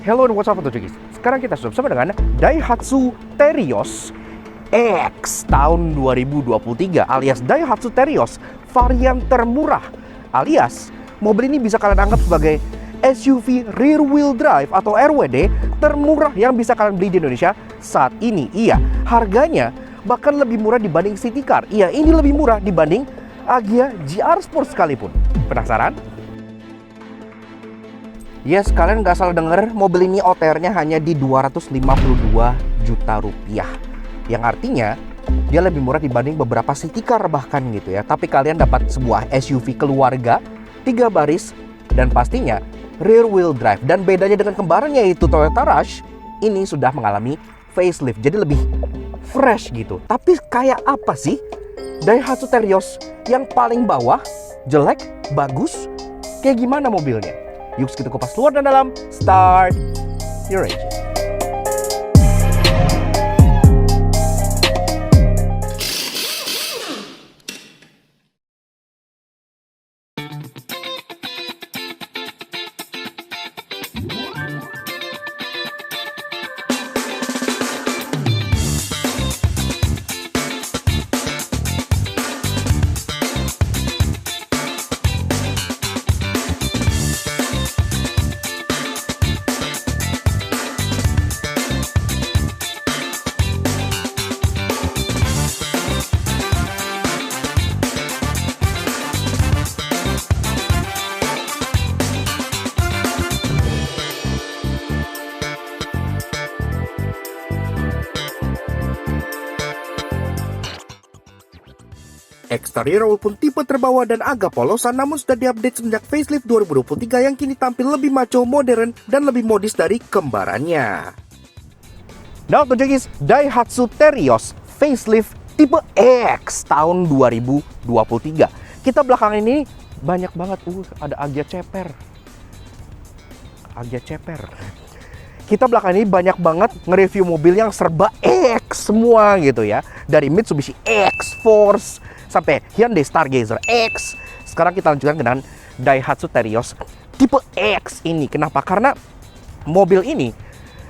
Hello and what's up guys. Sekarang kita sudah bersama dengan Daihatsu Terios X tahun 2023 alias Daihatsu Terios varian termurah, alias mobil ini bisa kalian anggap sebagai SUV rear wheel drive atau RWD termurah yang bisa kalian beli di Indonesia saat ini. Iya, harganya bahkan lebih murah dibanding City Car. Iya, ini lebih murah dibanding Agya GR Sport sekalipun. Penasaran? Yes, kalian nggak salah denger, mobil ini OTR-nya hanya di 252 juta rupiah. Yang artinya, dia lebih murah dibanding beberapa City Car bahkan gitu ya. Tapi kalian dapat sebuah SUV keluarga, 3 baris, dan pastinya rear wheel drive. Dan bedanya dengan kembarannya yaitu Toyota Rush, ini sudah mengalami facelift, jadi lebih fresh gitu. Tapi kayak apa sih Daihatsu Terios yang paling bawah, jelek, bagus? Kayak gimana mobilnya? Yuk kita kupas luar dan dalam. Start your engine. Eksterior walaupun tipe terbawah dan agak polosan, namun sudah diupdate sejak facelift 2023 yang kini tampil lebih maco, modern, dan lebih modis dari kembarannya. Nah untuk guys, Daihatsu Terios facelift tipe X tahun 2023. Kita belakangan ini banyak banget, ada Agya Ceper. Kita belakangan ini banyak banget nge-review mobil yang serba X semua gitu ya. Dari Mitsubishi X-Force sampai Hyundai Stargazer X. Sekarang kita lanjutkan dengan Daihatsu Terios tipe X ini. Kenapa? Karena mobil ini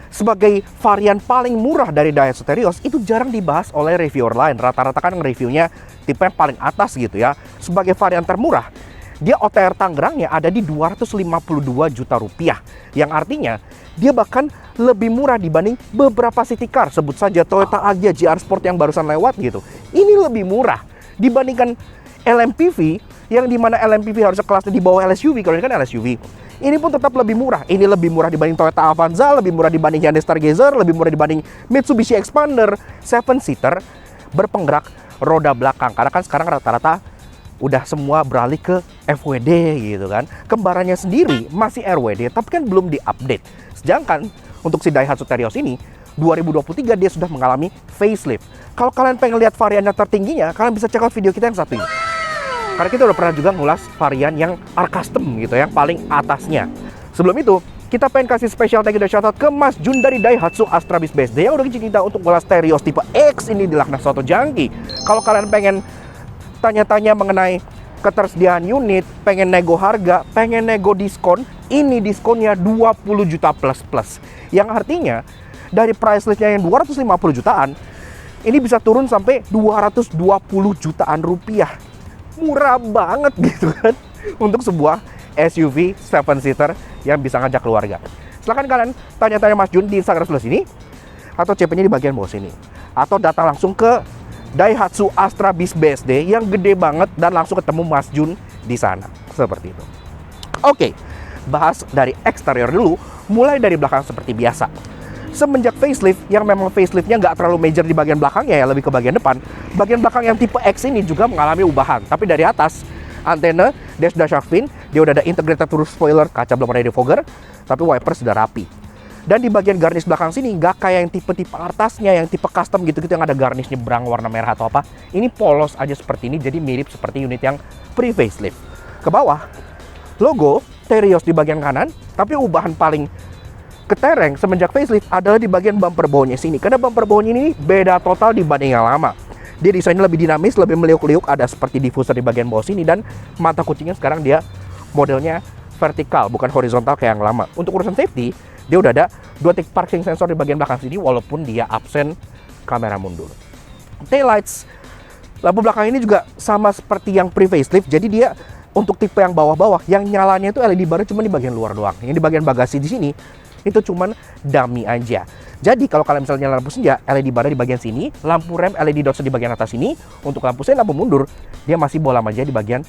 sebagai varian paling murah dari Daihatsu Terios itu jarang dibahas oleh reviewer lain. Rata-rata kan nge-reviewnya tipe yang paling atas gitu ya. Sebagai varian termurah, dia OTR Tangerangnya ada di 252 juta rupiah. Yang artinya dia bahkan lebih murah dibanding beberapa City Car. Sebut saja Toyota Agya GR Sport yang barusan lewat gitu. Ini lebih murah dibandingkan LMPV, yang dimana LMPV harusnya kelasnya di bawah LSUV. Kalau ini kan LSUV, ini pun tetap lebih murah. Ini lebih murah dibanding Toyota Avanza, lebih murah dibanding Hyundai Stargazer, lebih murah dibanding Mitsubishi Expander 7-seater berpenggerak roda belakang. Karena kan sekarang rata-rata udah semua beralih ke FWD gitu kan. Kembarannya sendiri masih RWD, tapi kan belum diupdate. Sedangkan untuk si Daihatsu Terios ini 2023 dia sudah mengalami facelift. Kalau kalian pengen lihat variannya tertingginya, kalian bisa check out video kita yang satu ini. Karena kita udah pernah juga ngulas varian yang R-Custom gitu, yang paling atasnya. Sebelum itu, kita pengen kasih special thank you dan shoutout ke Mas Jun dari Daihatsu Astra Bis BSD yang udah ngizin kita untuk ngulas Terios tipe X ini di Lakna Soto Jangki. Kalau kalian pengen tanya-tanya mengenai ketersediaan unit, pengen nego harga, pengen nego diskon, ini diskonnya 20 juta plus. Yang artinya dari price listnya yang 250 jutaan, ini bisa turun sampai 220 jutaan rupiah. Murah banget gitu kan untuk sebuah SUV 7-seater yang bisa ngajak keluarga. Silahkan kalian tanya-tanya Mas Jun di Instagram sebelah sini, atau CP-nya di bagian bawah sini, atau datang langsung ke Daihatsu Astra Bis BSD yang gede banget dan langsung ketemu Mas Jun di sana. Seperti itu. Oke, bahas dari eksterior dulu, mulai dari belakang seperti biasa. Semenjak facelift, yang memang faceliftnya nggak terlalu major di bagian belakangnya ya, lebih ke bagian depan. Bagian belakang yang tipe X ini juga mengalami ubahan. Tapi dari atas, antena, dash shark fin, dia udah ada integrated roof spoiler, kaca belum ada defogger, tapi wiper sudah rapi. Dan di bagian garnish belakang sini, nggak kayak yang tipe-tipe atasnya, yang tipe custom gitu-gitu, yang ada garnish nyebrang warna merah atau apa. Ini polos aja seperti ini, jadi mirip seperti unit yang pre-facelift. Ke bawah, logo Terios di bagian kanan, tapi ubahan paling ketereng semenjak facelift adalah di bagian bumper bawahnya sini. Karena bumper bawahnya ini beda total dibanding yang lama. Dia desainnya lebih dinamis, lebih meliuk-liuk, ada seperti diffuser di bagian bawah sini, dan mata kucingnya sekarang dia modelnya vertikal, bukan horizontal kayak yang lama. Untuk urusan safety, Dia udah ada 2 tick parking sensor di bagian belakang sini walaupun dia absen kamera mundur. Taillights, lampu belakang ini juga sama seperti yang pre-facelift. Jadi dia untuk tipe yang bawah-bawah, yang nyalanya itu LED bar cuma di bagian luar doang. Yang di bagian bagasi di sini itu cuman dummy aja. Jadi kalau kalian misalnya nyala lampu senja, LED bar di bagian sini, lampu rem LED dots di bagian atas sini. Untuk lampu sen, lampu mundur, dia masih bolam aja di bagian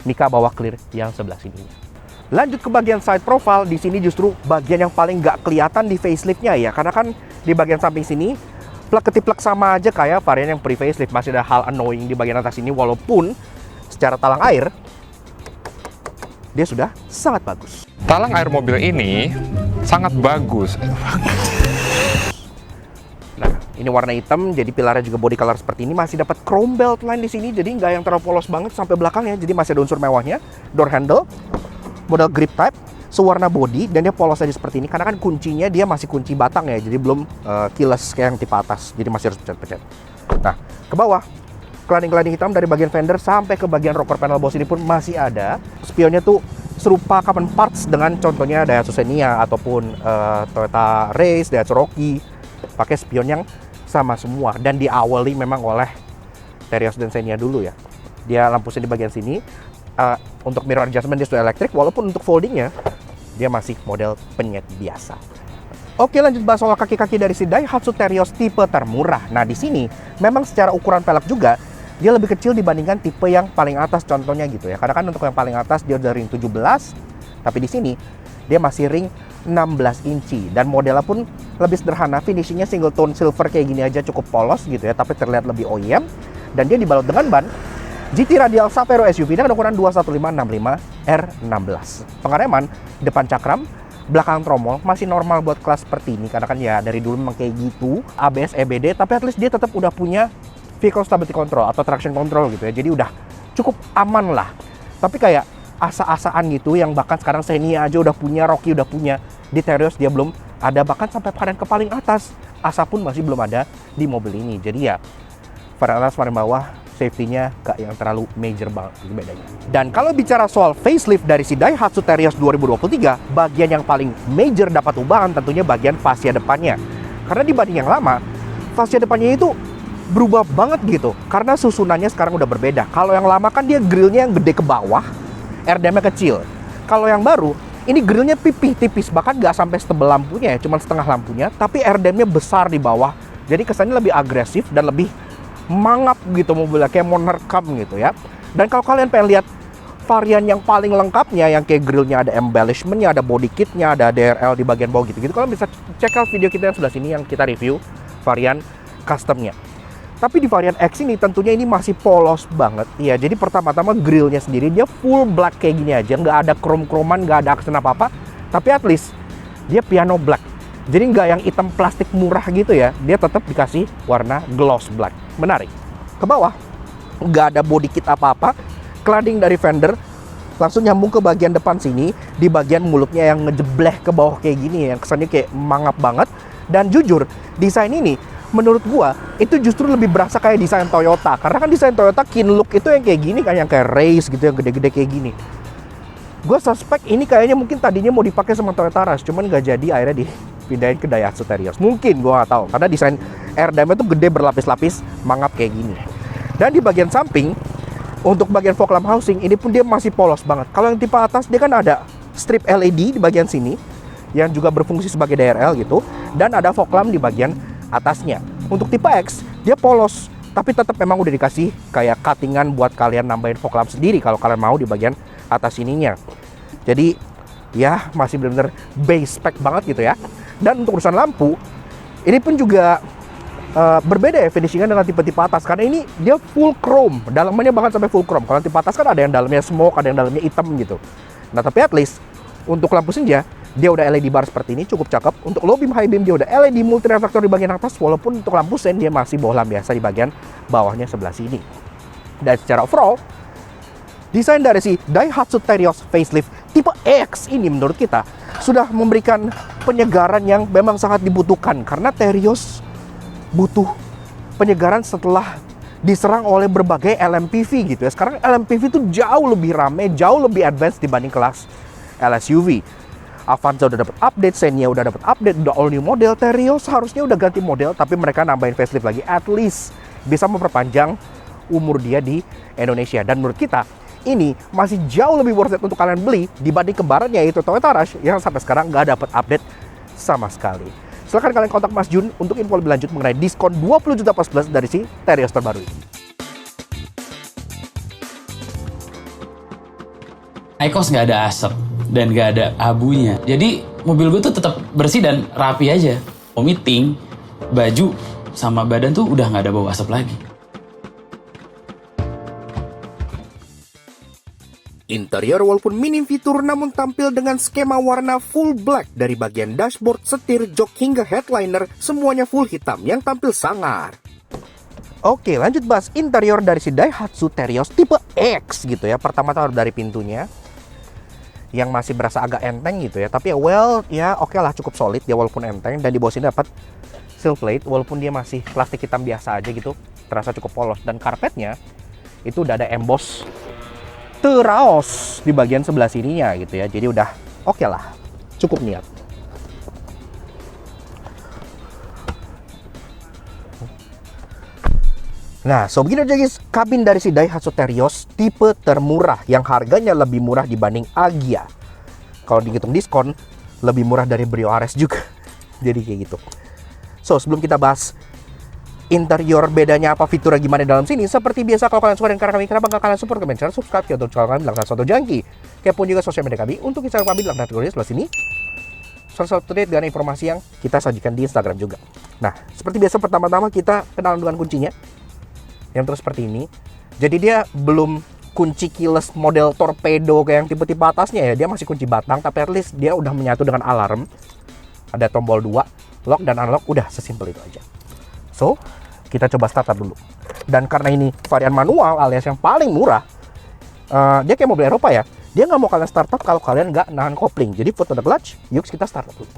mika bawah clear yang sebelah sini. Lanjut ke bagian side profile, di sini justru bagian yang paling nggak kelihatan di faceliftnya ya, karena kan di bagian samping sini plek-ketiplek sama aja kayak varian yang pre-facelift. Masih ada hal annoying di bagian atas ini, walaupun secara talang air dia sudah sangat bagus. Talang air mobil ini sangat bagus. Nah, ini warna hitam, jadi pilarnya juga body color seperti ini. Masih dapat chrome belt line di sini, jadi nggak yang terlalu polos banget sampai belakangnya. Jadi masih ada unsur mewahnya. Door handle, model grip type, sewarna body, dan dia polos aja seperti ini. Karena kan kuncinya dia masih kunci batang ya, jadi belum keyless kayak yang tipe atas. Jadi masih harus pencet-pencet. Nah, ke bawah, cladding-cladding hitam dari bagian fender sampai ke bagian rocker panel bawah sini pun masih ada. Spionnya tuh serupa common parts dengan contohnya Daihatsu Xenia ataupun Toyota Race, Daihatsu Rocky. Pakai spion yang sama semua dan diawali memang oleh Terios dan Xenia dulu ya. Dia lampu sen di bagian sini. Untuk mirror adjustment dia sudah elektrik, walaupun untuk foldingnya dia masih model penyet biasa. Oke, lanjut bahas soal kaki-kaki dari si Daihatsu Terios tipe termurah. Nah, di sini memang secara ukuran pelek juga dia lebih kecil dibandingkan tipe yang paling atas contohnya gitu ya. Karena kan untuk yang paling atas dia udah ring 17, tapi di sini dia masih ring 16 inci dan modelnya pun lebih sederhana, finishingnya single tone silver kayak gini aja cukup polos gitu ya, tapi terlihat lebih OEM. Dan dia dibalut dengan ban GT Radial Sapphire SUV dengan ukuran 21565 R16. Pengereman depan cakram, belakang tromol masih normal buat kelas seperti ini, karena kan ya dari dulu memang kayak gitu, ABS EBD, tapi at least dia tetap udah punya vehicle stability control atau traction control gitu ya, jadi udah cukup aman lah. Tapi kayak asa-asaan gitu yang bahkan sekarang Xenia aja udah punya, Rocky udah punya, di Terios dia belum ada, bahkan sampai varian ke paling atas asa pun masih belum ada di mobil ini. Jadi ya varian atas varian bawah safety-nya gak yang terlalu major banget bedanya. Dan kalau bicara soal facelift dari si Daihatsu Terios 2023, bagian yang paling major dapat ubahan tentunya bagian fascia depannya. Karena dibanding yang lama, fascia depannya itu berubah banget gitu, karena susunannya sekarang udah berbeda. Kalau yang lama kan dia grillnya yang gede ke bawah, RDM-nya kecil. Kalau yang baru, ini grillnya pipih tipis, bahkan nggak sampai setebal lampunya ya, cuma setengah lampunya, tapi RDM-nya besar di bawah. Jadi kesannya lebih agresif dan lebih mangap gitu mobilnya, kayak mau nerekam gitu ya. Dan kalau kalian pengen lihat varian yang paling lengkapnya, yang kayak grillnya ada embellishment-nya, ada body kit-nya, ada DRL di bagian bawah gitu-gitu, kalian bisa check out video kita yang sebelah sini yang kita review varian custom-nya. Tapi di varian X ini tentunya ini masih polos banget ya. Jadi pertama-tama grillnya sendiri dia full black kayak gini aja, nggak ada krom-kroman, nggak ada aksen apa-apa. Tapi at least dia piano black. Jadi nggak yang hitam plastik murah gitu ya. Dia tetap dikasih warna gloss black. Menarik. Ke bawah nggak ada body kit apa-apa. Cladding dari fender langsung nyambung ke bagian depan sini. Di bagian mulutnya yang ngejebleh ke bawah kayak gini, yang kesannya kayak mangap banget. Dan jujur desain ini menurut gua itu justru lebih berasa kayak desain Toyota, karena kan desain Toyota kin look itu yang kayak gini kan, yang kayak race gitu, yang gede-gede kayak gini. Gua suspek ini kayaknya mungkin tadinya mau dipakai sama Toyota Rush, cuman nggak jadi, akhirnya dipindahin ke Daihatsu Terios. Mungkin gua nggak tahu, karena desain airdyne itu gede berlapis-lapis, mangap kayak gini. Dan di bagian samping untuk bagian fog lamp housing ini pun dia masih polos banget. Kalau yang tipe atas dia kan ada strip LED di bagian sini yang juga berfungsi sebagai DRL gitu, dan ada fog lamp di bagian atasnya. Untuk tipe X dia polos, tapi tetap memang udah dikasih kayak cuttingan buat kalian nambahin fog lamp sendiri kalau kalian mau di bagian atas ininya. Jadi ya masih benar-benar base spec banget gitu ya. Dan untuk urusan lampu ini pun juga berbeda ya finishingnya dengan tipe-tipe atas, karena ini dia full chrome, dalamannya bahkan sampai full chrome. Kalau tipe atas kan ada yang dalamnya smoke, ada yang dalamnya hitam gitu. Nah tapi at least untuk lampu senja dia udah LED bar seperti ini, cukup cakep. Untuk low beam, high beam dia udah LED multi reflektor di bagian atas, walaupun untuk lampu sen dia masih bohlam biasa di bagian bawahnya sebelah sini. Dan secara overall, desain dari si Daihatsu Terios facelift tipe X ini menurut kita sudah memberikan penyegaran yang memang sangat dibutuhkan, karena Terios butuh penyegaran setelah diserang oleh berbagai LMPV gitu ya. Sekarang LMPV itu jauh lebih rame, jauh lebih advance dibanding kelas LSUV. Avanza udah dapat update, Xenia udah dapat update, udah all new model, Terios harusnya udah ganti model, tapi mereka nambahin facelift lagi, at least bisa memperpanjang umur dia di Indonesia. Dan menurut kita, ini masih jauh lebih worth it untuk kalian beli dibanding kembarannya yaitu Toyota Rush yang sampai sekarang nggak dapat update sama sekali. Silahkan kalian kontak Mas Jun untuk info lebih lanjut mengenai diskon 20 juta plus dari si Terios terbaru ini. Icos nggak ada asap dan nggak ada abunya. Jadi mobil gue tuh tetap bersih dan rapi aja. Mau meeting, baju sama badan tuh udah nggak ada bau asap lagi. Interior walaupun minim fitur namun tampil dengan skema warna full black dari bagian dashboard, setir, jok hingga headliner, semuanya full hitam yang tampil sangar. Oke, lanjut bahas interior dari si Daihatsu Terios tipe X gitu ya. Pertama-tama dari pintunya yang masih berasa agak enteng gitu ya, tapi ya oke lah, cukup solid dia walaupun enteng. Dan di bawah sini dapat silk plate walaupun dia masih plastik hitam biasa aja gitu, terasa cukup polos. Dan karpetnya itu udah ada emboss teraos di bagian sebelah sininya gitu ya, jadi udah oke lah, cukup niat. Nah, so begini aja guys, kabin dari si Daihatsu Terios tipe termurah yang harganya lebih murah dibanding Agya. Kalau dihitung diskon, lebih murah dari Brio Ares juga. Jadi kayak gitu. So, sebelum kita bahas interior bedanya apa, fiturnya gimana dalam sini, seperti biasa kalau kalian suka dengan karya kami, kenapa nggak kalian support, komen, share, subscribe, atau channel kami, bilang satu jangki. Kepoin juga sosial media kami untuk Instagram kami, bilang kategori sebelah sini. Selalu update dengan informasi yang kita sajikan di Instagram juga. Nah, seperti biasa pertama-tama kita kenalan dengan kuncinya. Yang terus seperti ini. Jadi dia belum kunci keyless model torpedo kayak yang tipe-tipe atasnya ya. Dia masih kunci batang, tapi at least dia udah menyatu dengan alarm. Ada tombol 2, lock dan unlock, udah sesimpel itu aja. So, kita coba startup dulu. Dan karena ini varian manual alias yang paling murah, dia kayak mobil Eropa ya. Dia nggak mau kalian startup kalau kalian nggak nahan kopling. Jadi put on the clutch, yuk kita startup dulu.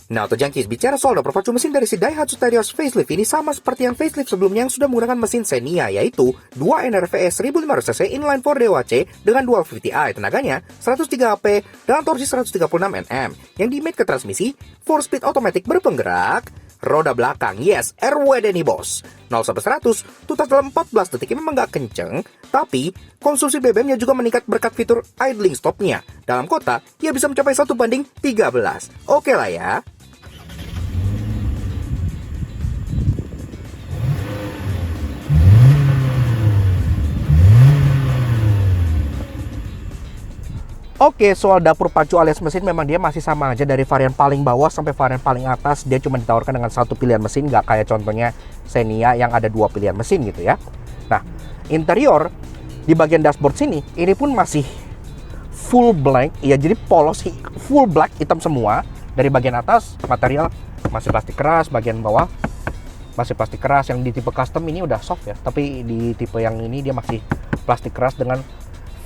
Nah, Auto Junkies, bicara soal perpacu mesin dari si Daihatsu Terios facelift ini sama seperti yang facelift sebelumnya yang sudah menggunakan mesin Xenia, yaitu 2 NRVS 1500cc inline 4 DOHC dengan dual VTI, tenaganya 103 HP dan torsi 136 Nm, yang dimate ke transmisi 4-speed automatic berpenggerak, roda belakang, yes, RWD nih bos. 0-100 tuntas dalam 14 detik, memang nggak kenceng, tapi konsumsi BBM-nya juga meningkat berkat fitur idling stop-nya. Dalam kota, ia bisa mencapai 1:13. Oke lah ya. Oke, soal dapur pacu alias mesin memang dia masih sama aja dari varian paling bawah sampai varian paling atas. Dia cuma ditawarkan dengan satu pilihan mesin, nggak kayak contohnya Xenia yang ada 2 pilihan mesin gitu ya. Nah, interior di bagian dashboard sini ini pun masih full blank ya, jadi polos, full black, hitam semua. Dari bagian atas material masih plastik keras, bagian bawah masih plastik keras. Yang di tipe custom ini udah soft ya, tapi di tipe yang ini dia masih plastik keras dengan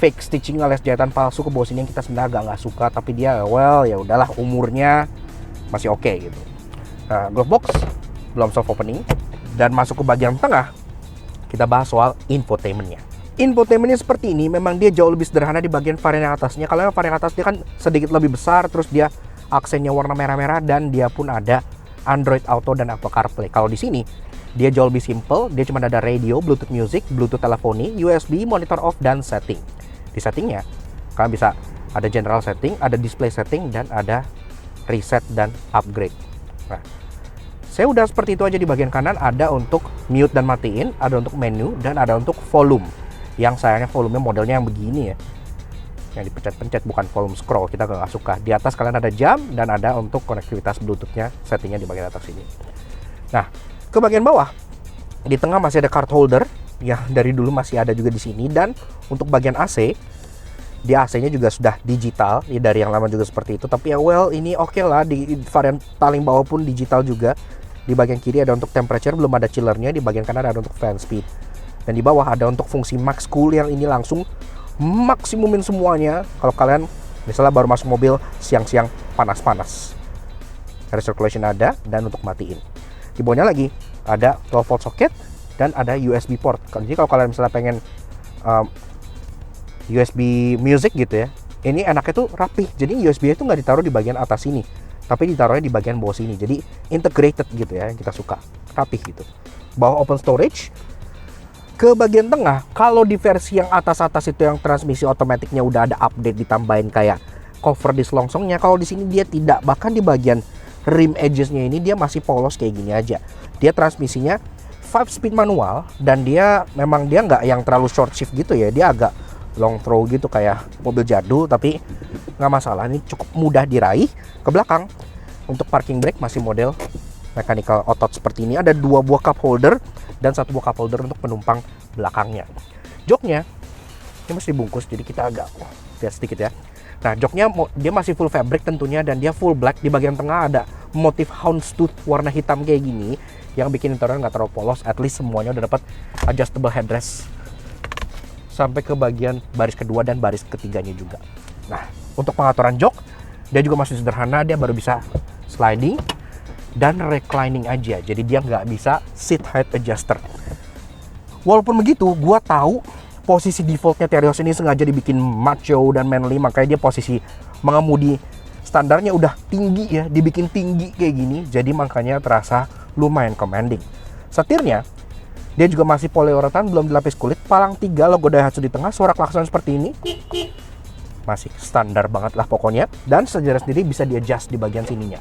fake stitching alias jahitan palsu ke bawah sini yang kita sebenarnya agak nggak suka, tapi dia ya udahlah, umurnya masih oke gitu. Nah, glove box belum soft opening. Dan masuk ke bagian tengah, kita bahas soal infotainmentnya. Infotainmentnya seperti ini, memang dia jauh lebih sederhana di bagian varian atasnya. Kalau varian atas dia kan sedikit lebih besar, terus dia aksennya warna merah-merah, dan dia pun ada Android Auto dan Apple CarPlay. Kalau di sini dia jauh lebih simple, dia cuma ada radio, Bluetooth music, Bluetooth teleponi, USB, monitor off, dan setting. Di settingnya kalian bisa ada general setting, ada display setting, dan ada reset dan upgrade. Nah, saya udah seperti itu aja. Di bagian kanan ada untuk mute dan matiin, ada untuk menu, dan ada untuk volume. Yang sayangnya volumenya modelnya yang begini ya, yang dipencet-pencet, bukan volume scroll, kita nggak suka. Di atas kalian ada jam dan ada untuk konektivitas Bluetooth-nya, settingnya di bagian atas ini. Nah, ke bagian bawah, di tengah masih ada card holder yang dari dulu masih ada juga di sini. Dan untuk bagian AC, di AC-nya juga sudah digital ya, dari yang lama juga seperti itu. Tapi ya ini oke lah, di varian paling bawah pun digital juga. Di bagian kiri ada untuk temperature, belum ada chillernya. Di bagian kanan ada untuk fan speed. Dan di bawah ada untuk fungsi max cool yang ini langsung maksimumin semuanya. Kalau kalian Misalnya baru masuk mobil siang-siang panas-panas, air circulation ada, dan untuk matiin. Di bawahnya lagi ada 12 volt socket dan ada USB port. Jadi kalau kalian misalnya pengen USB music gitu ya, ini enaknya tuh rapih. Jadi USB itu nggak ditaruh di bagian atas sini, tapi ditaruhnya di bagian bawah sini. Jadi integrated gitu ya, yang kita suka, rapih gitu. Bawah open storage. Ke bagian tengah, kalau di versi yang atas-atas itu yang transmisi otomatiknya udah ada update, ditambahin kayak cover di selongsongnya. Kalau di sini dia tidak, bahkan di bagian rim edges-nya ini dia masih polos kayak gini aja. Dia transmisinya 5 speed manual dan dia memang dia nggak yang terlalu short shift gitu ya. Dia agak long throw gitu kayak mobil jadul, tapi nggak masalah. Ini cukup mudah diraih. Ke belakang untuk parking brake masih model mechanical otot seperti ini. Ada 2 buah cup holder dan 1 buah cup holder untuk penumpang belakangnya. Joknya ini masih dibungkus, jadi kita agak lihat sedikit ya. Nah, joknya dia masih full fabric tentunya, dan dia full black. Di bagian tengah ada motif houndstooth warna hitam kayak gini yang bikin interior nggak terlalu polos. At least semuanya udah dapat adjustable headrest sampai ke bagian baris kedua dan baris ketiganya juga. Nah, untuk pengaturan jok dia juga masih sederhana. Dia baru bisa sliding dan reclining aja, jadi dia nggak bisa seat height adjuster. Walaupun begitu, gua tahu posisi defaultnya Terios ini sengaja dibikin macho dan manly, makanya dia posisi mengemudi standarnya udah tinggi ya, dibikin tinggi kayak gini, jadi makanya terasa lumayan commanding. Setirnya dia juga masih poliuretan, belum dilapis kulit, palang 3, logo Daihatsu di tengah, suara klakson seperti ini masih standar banget lah pokoknya. Dan sejarah sendiri bisa di adjust di bagian sininya.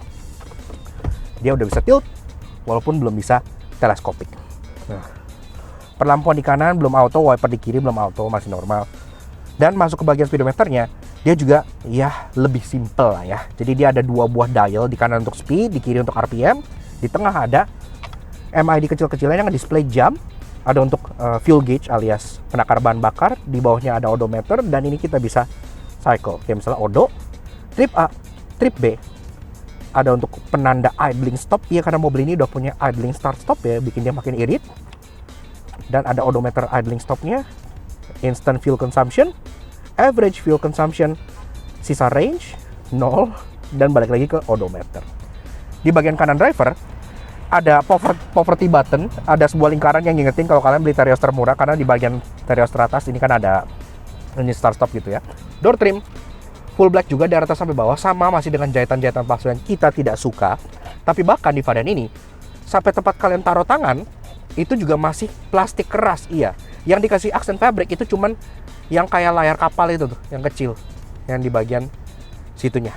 Dia udah bisa tilt walaupun belum bisa teleskopik. Nah, perlampuan di kanan belum auto, wiper di kiri belum auto, masih normal. Dan masuk ke bagian speedometernya, dia juga ya lebih simple lah ya. Jadi dia ada 2 buah dial, di kanan untuk speed, di kiri untuk RPM. Di tengah ada MID kecil-kecilnya yang display jam, ada untuk fuel gauge alias penakar bahan bakar. Di bawahnya ada odometer, dan ini kita bisa cycle. Kayak misalnya odo, trip A, trip B. Ada untuk penanda idling stop, ya karena mobil ini udah punya idling start stop ya, bikin dia makin irit. Dan ada odometer idling stopnya, instant fuel consumption, average fuel consumption, sisa range 0, dan balik lagi ke odometer. Di bagian kanan driver ada poverty button, ada sebuah lingkaran yang ngingetin kalau kalian beli Terios termurah, karena di bagian Terios teratas ini kan ada ini start stop gitu ya. Door trim full black juga dari atas sampai bawah, sama masih dengan jahitan-jahitan palsu yang kita tidak suka. Tapi bahkan di varian ini, sampai tempat kalian taruh tangan, itu juga masih plastik keras, iya. Yang dikasih aksen fabric itu cuman yang kayak layar kapal itu tuh, yang kecil, yang di bagian situnya.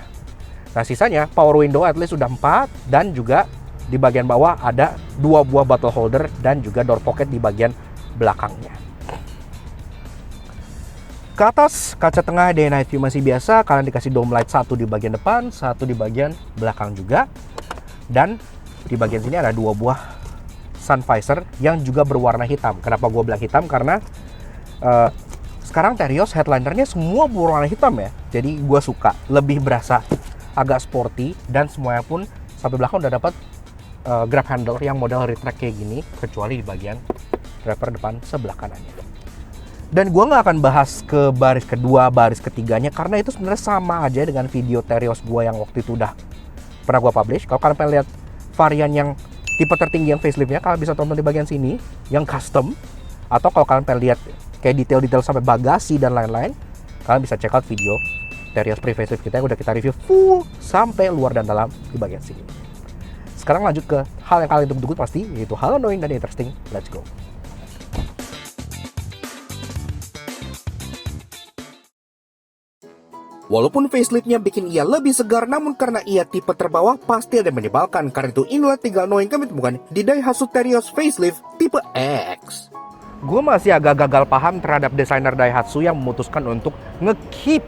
Nah, sisanya power window at least sudah 4, dan juga di bagian bawah ada 2 buah bottle holder dan juga door pocket di bagian belakangnya. Ke atas, kaca tengah day night view masih biasa. Kalian dikasih dome light 1 di bagian depan, 1 di bagian belakang juga. Dan di bagian sini ada 2 buah sun visor yang juga berwarna hitam. Kenapa gue bilang hitam? Karena sekarang Terios headlinernya semua berwarna hitam ya. Jadi gue suka, lebih berasa agak sporty, dan semuanya pun sampai belakang udah dapat grab handle yang model retract kayak gini, kecuali di bagian driver depan sebelah kanannya. Dan gue nggak akan bahas ke baris kedua, baris ketiganya, karena itu sebenarnya sama aja dengan video Terios gue yang waktu itu udah pernah gue publish. Kalau kalian pengen lihat varian yang tipe tertinggi yang faceliftnya, kalian bisa tonton di bagian sini yang custom. Atau kalau kalian pengen lihat kayak detail-detail sampai bagasi dan lain-lain, kalian bisa check out video Terios pre-facelift kita yang udah kita review full sampai luar dan dalam di bagian sini. Sekarang lanjut ke hal yang kalian tunggu-tunggu pasti, yaitu hal annoying dan interesting. Let's go. Walaupun faceliftnya bikin ia lebih segar, namun karena ia tipe terbawah pasti ada yang menyebalkan. Karena itu inilah 3 annoying kami temukan di Daihatsu Terios facelift tipe X. Gue masih agak gagal paham terhadap desainer Daihatsu yang memutuskan untuk nge-keep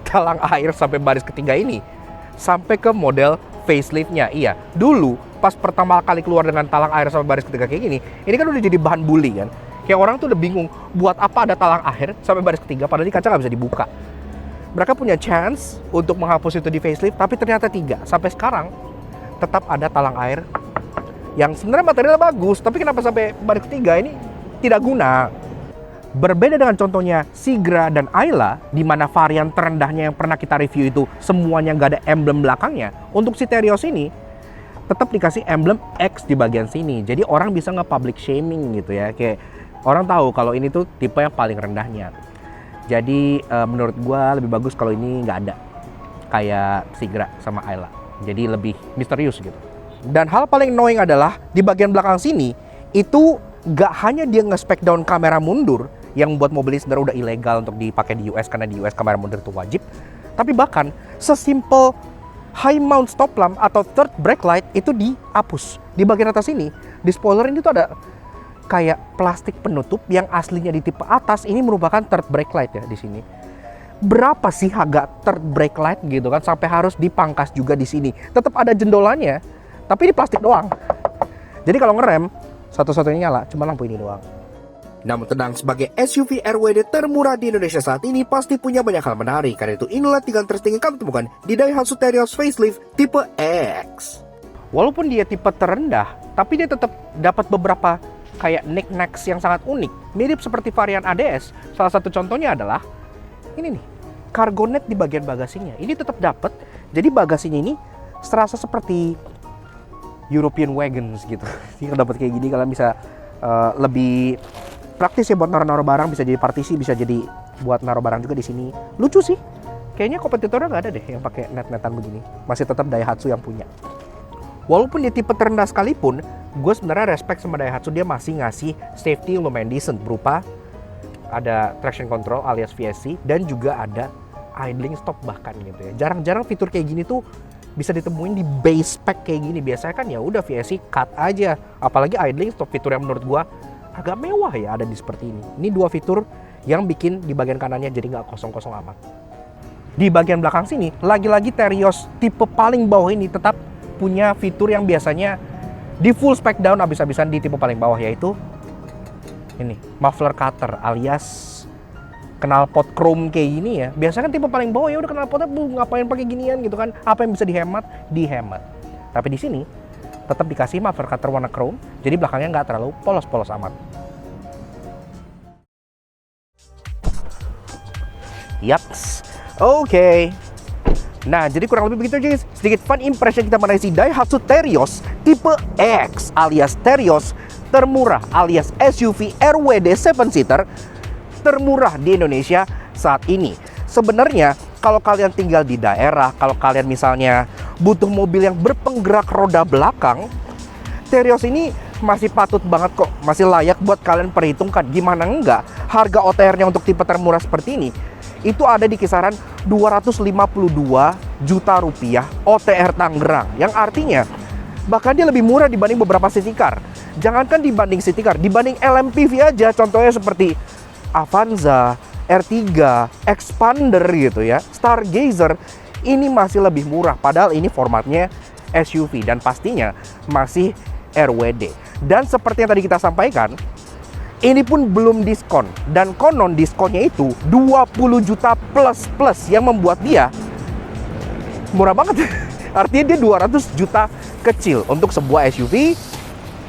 talang air sampai baris ketiga ini, sampai ke model faceliftnya. Iya, dulu pas pertama kali keluar dengan talang air sampai baris ketiga kayak gini, ini kan udah jadi bahan bully kan. Kayak orang tuh udah bingung, buat apa ada talang air sampai baris ketiga, padahal di kaca nggak bisa dibuka. Mereka punya chance untuk menghapus itu di facelift, tapi ternyata tidak. Sampai sekarang tetap ada talang air yang sebenarnya materialnya bagus, tapi kenapa sampai baris ketiga ini tidak guna? Berbeda dengan contohnya Sigra dan Ayla, di mana varian terendahnya yang pernah kita review itu semuanya nggak ada emblem belakangnya. Untuk si Terios ini tetap dikasih emblem X di bagian sini. Jadi orang bisa nge-public shaming gitu ya. Kayak orang tahu kalau ini tuh tipe yang paling rendahnya. Jadi menurut gua lebih bagus kalau ini nggak ada. Kayak Sigra sama Ayla. Jadi lebih misterius gitu. Dan hal paling annoying adalah di bagian belakang sini itu nggak hanya dia nge-spec down kamera mundur yang membuat mobil ini sebenarnya udah ilegal untuk dipakai di US karena di US kamera mundur itu wajib. Tapi bahkan sesimpel high mount stop lamp atau third brake light itu dihapus. Di bagian atas ini, di spoiler ini tuh ada kayak plastik penutup yang aslinya di tipe atas ini merupakan third brake light ya di sini. Berapa sih harga third brake light gitu kan sampai harus dipangkas juga di sini. Tetap ada jendolannya, tapi ini plastik doang. Jadi kalau ngerem satu-satunya nyala cuma lampu ini doang. Namun tenang, sebagai SUV RWD termurah di Indonesia saat ini pasti punya banyak hal menarik. Karena itu inilah 3 interesting yang kami temukan di Daihatsu Terios facelift tipe X. Walaupun dia tipe terendah, tapi dia tetap dapat beberapa kayak knickknacks yang sangat unik. Mirip seperti varian ADS. Salah satu contohnya adalah ini nih, cargo net di bagian bagasinya. Ini tetap dapat. Jadi bagasinya ini serasa seperti European wagons gitu. Jadi kalau dapat kayak gini kalian bisa lebih praktis ya buat naruh-naruh barang, bisa jadi partisi, bisa jadi buat naruh barang juga di sini. Lucu sih. Kayaknya kompetitornya nggak ada deh yang pakai net-netan begini. Masih tetap Daihatsu yang punya. Walaupun dia tipe terendah sekalipun, gue sebenarnya respect sama Daihatsu, dia masih ngasih safety yang lumayan decent berupa ada traction control alias VSC dan juga ada idling stop bahkan gitu ya. Jarang-jarang fitur kayak gini tuh bisa ditemuin di base spec kayak gini. Biasanya kan ya udah VSC cut aja. Apalagi idling stop, fitur yang menurut gue agak mewah ya ada di seperti ini. Ini 2 fitur yang bikin di bagian kanannya jadi nggak kosong-kosong amat. Di bagian belakang sini, lagi-lagi Terios tipe paling bawah ini tetap punya fitur yang biasanya di full spec down abis-abisan di tipe paling bawah, yaitu ini, muffler cutter alias knalpot chrome kayak gini ya. Biasanya kan tipe paling bawah ya udah knalpotnya ngapain pakai ginian gitu kan. Apa yang bisa dihemat, dihemat. Tapi di sini tetap dikasih muffler cutter warna chrome, jadi belakangnya nggak terlalu polos-polos amat. Yaks, oke. Nah, jadi kurang lebih begitu aja guys. Sedikit fun impression kita mengenai si Daihatsu Terios tipe X alias Terios termurah alias SUV RWD 7-seater termurah di Indonesia saat ini. Sebenarnya kalau kalian tinggal di daerah, kalau kalian misalnya butuh mobil yang berpenggerak roda belakang, Terios ini masih patut banget kok, masih layak buat kalian perhitungkan. Gimana enggak, harga OTR-nya untuk tipe termurah seperti ini itu ada di kisaran 252 juta rupiah OTR Tangerang, yang artinya bahkan dia lebih murah dibanding beberapa city car. Jangankan dibanding city car, dibanding LMPV aja, contohnya seperti Avanza, R3, Expander gitu ya, Stargazer, ini masih lebih murah. Padahal ini formatnya SUV dan pastinya masih RWD. Dan seperti yang tadi kita sampaikan, ini pun belum diskon. Dan konon diskonnya itu 20 juta plus yang membuat dia murah banget. Artinya dia 200 juta kecil untuk sebuah SUV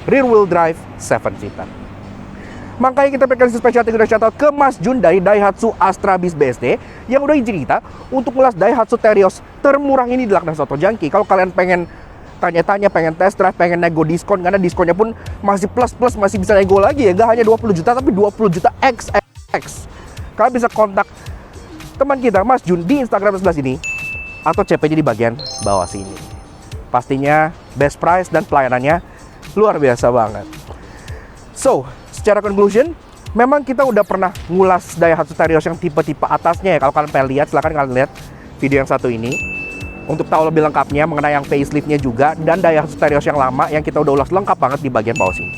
rear wheel drive 7-seater. Makanya kita berikan spesial shout out ke Mas Jun dari Daihatsu Astra Bis BSD yang udah izin kita untuk ngulas Daihatsu Terios termurah ini di Laknas Auto Junkie. Kalau kalian pengen tanya-tanya, pengen test drive, pengen nego diskon, karena diskonnya pun masih plus, masih bisa nego lagi ya, gak hanya 20 juta tapi 20 juta XX. Kalian bisa kontak teman kita Mas Jun di Instagram sebelah sini atau CP-nya di bagian bawah sini. Pastinya best price dan pelayanannya luar biasa banget. So, secara conclusion, memang kita udah pernah ngulas Daihatsu Terios yang tipe-tipe atasnya ya. Kalau kalian pengen lihat, silahkan kalian lihat video yang satu ini untuk tahu lebih lengkapnya mengenai yang faceliftnya juga, dan Daihatsu Terios yang lama yang kita udah ulas lengkap banget di bagian bawah sini.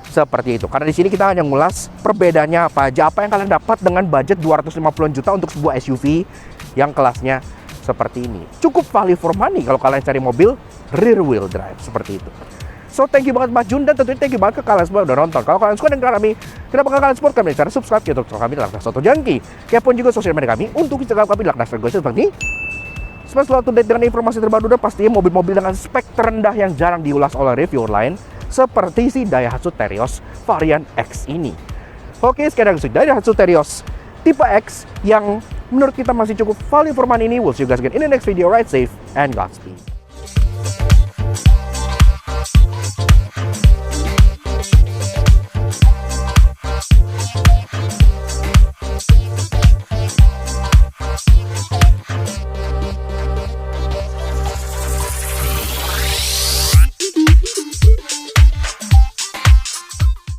Seperti itu. Karena di sini kita hanya ngulas perbedaannya apa aja, apa yang kalian dapat dengan budget 250 juta untuk sebuah SUV yang kelasnya seperti ini. Cukup value for money kalau kalian cari mobil rear wheel drive seperti itu. So, thank you banget Mas Jun, dan tentunya thank you banget ke kalian semua udah nonton. Kalau kalian suka dengan kami, kenapa kalian support kami dengan cara subscribe ke YouTube channel kami di Laknas Auto Junkie. Kepoin juga sosial media kami untuk Instagram kami di Laknas Auto Junkie seperti ini. Selalu update dengan informasi terbaru dan pastinya mobil-mobil dengan spek terendah yang jarang diulas oleh reviewer lain seperti si Daihatsu Terios varian X ini. Oke, sekarang sudah dari Daihatsu Terios tipe X yang menurut kita masih cukup value for money ini. We'll see you guys again in the next video. Ride safe and Godspeed.